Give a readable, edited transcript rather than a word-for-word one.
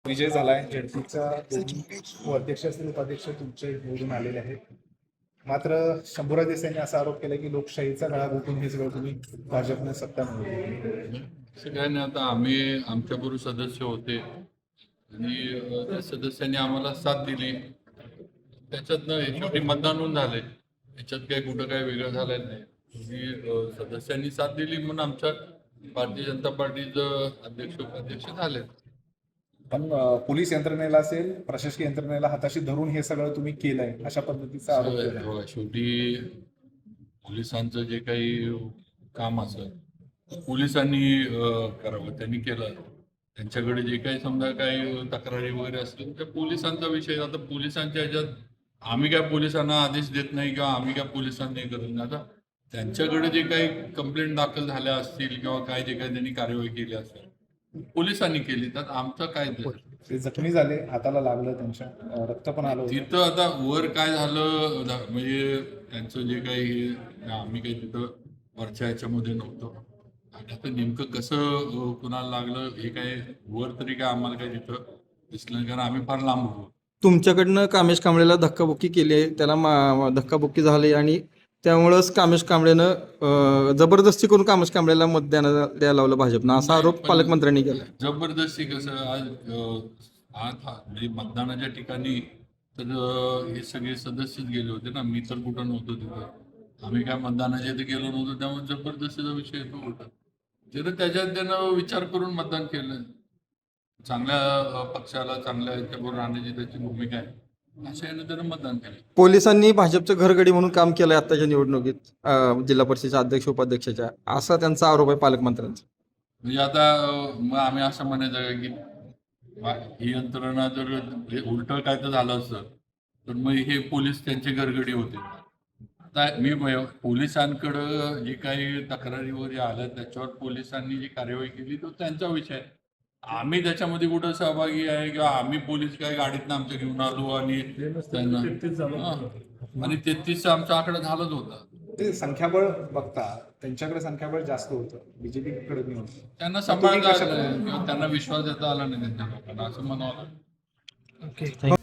विजय झालाय. झेडपीचा दोन्ही अध्यक्ष असतील उपाध्यक्ष तुमचे निवडून आलेले आहेत. मात्र शंभूराज देसाईंनी असा आरोप केला की लोकशाहीचा गळा घोटून हे सगळं तुम्ही भाजपने सत्ता मिळवली. असं काय नाही. आता आम्ही आमच्याबरोबर सदस्य होते आणि त्या सदस्यांनी आम्हाला साथ दिली. त्याच्यातनं शेवटी मतदान होऊन झालंय. याच्यात काही कुठं काही वेगळं झालेलं नाही. आणि सदस्यांनी साथ दिली म्हणून आमच्या भारतीय जनता पार्टीचं अध्यक्ष उपाध्यक्ष झाले. पण पोलीस यंत्रणेला असेल, प्रशासकीय यंत्रणेला हाताशी धरून हे सगळं तुम्ही केलंय अशा पद्धतीचा आरोप केला. बघा, शेवटी पोलिसांचं जे काही काम असेल पोलिसांनी करावं, त्यांनी केलं. त्यांच्याकडे जे काही समजा काही तक्रारी वगैरे असतील त्या पोलिसांचा विषय. आता पोलिसांच्या ह्याच्यात आम्ही काय पोलिसांना आदेश देत नाही किंवा आम्ही काय पोलिसांनी करत नाही. आता त्यांच्याकडे जे काही कंप्लेंट दाखल झाल्या असतील किंवा काय जे काही त्यांनी कार्यवाही केली असेल पोलिसांनी केली, त्यात आमचं काय ते जखमी झाले, हाताला लागलं, त्यांच्या रक्त पण आलं होतं. तिथं आता वर काय झालं म्हणजे त्यांचं जे काही आम्ही काही तिथं वरच्या ह्याच्यामध्ये नव्हतो. आणि आता नेमकं कसं कुणाला लागलं हे काय वर तरी काय आम्हाला काही तिथं दिसलं नाही, कारण आम्ही फार लांब होतो. तुमच्याकडनं कामेश कांबळेला धक्काबुक्की केली आहे, त्याला धक्काबुक्की झाली आणि त्यामुळंच कामेश कांबळेनं जबरदस्ती करून कामेश कांबळेला मत द्यायला लावलं भाजपनं, असा आरोप पालकमंत्र्यांनी केला. जबरदस्ती कसं आज म्हणजे मतदानाच्या ठिकाणी तर हे सगळे सदस्यच गेले होते ना, मी तर कुठं नव्हतो तिथं. आम्ही काय मतदानाच्या इथे गेलो नव्हतो, त्यामुळे जबरदस्तीचा विषय तो होता. तिथं त्याच्यात त्यानं विचार करून मतदान केलं. चांगल्या पक्षाला चांगल्या याच्याबरोबर राहण्याची त्याची भूमिका आहे, अशा यानं त्यानं मतदान केलं. पोलिसांनी भाजपचं घरगडी म्हणून काम केलंय आताच्या निवडणुकीत, जिल्हा परिषदेच्या अध्यक्ष उपाध्यक्षाच्या, असा त्यांचा आरोप आहे पालकमंत्र्यांचा. म्हणजे आता मग आम्ही असं म्हणायचं का की ही यंत्रणा जर उलट काय तर झालं असतं तर मग हे पोलीस त्यांचे घरगडी होते. आता मी पोलिसांकडं जे काही तक्रारी वगैरे आल्या त्याच्यावर पोलिसांनी जी कार्यवाही केली तो त्यांचा विषय आहे. आम्ही त्याच्यामध्ये कुठं सहभागी आहे किंवा आम्ही पोलीस काय गाडीतनं आमच्या घेऊन आलो आणि त्यांना आणि 33 आमचा आकडा झालाच होता. ते संख्याबळ बघता त्यांच्याकडे संख्याबळ जास्त होतं, बीजेपीकडे नाही होतं. त्यांना सांभाळता आलं किंवा त्यांना विश्वास देता आला नाही त्यांच्या लोकांना, असं म्हणावं लागतं.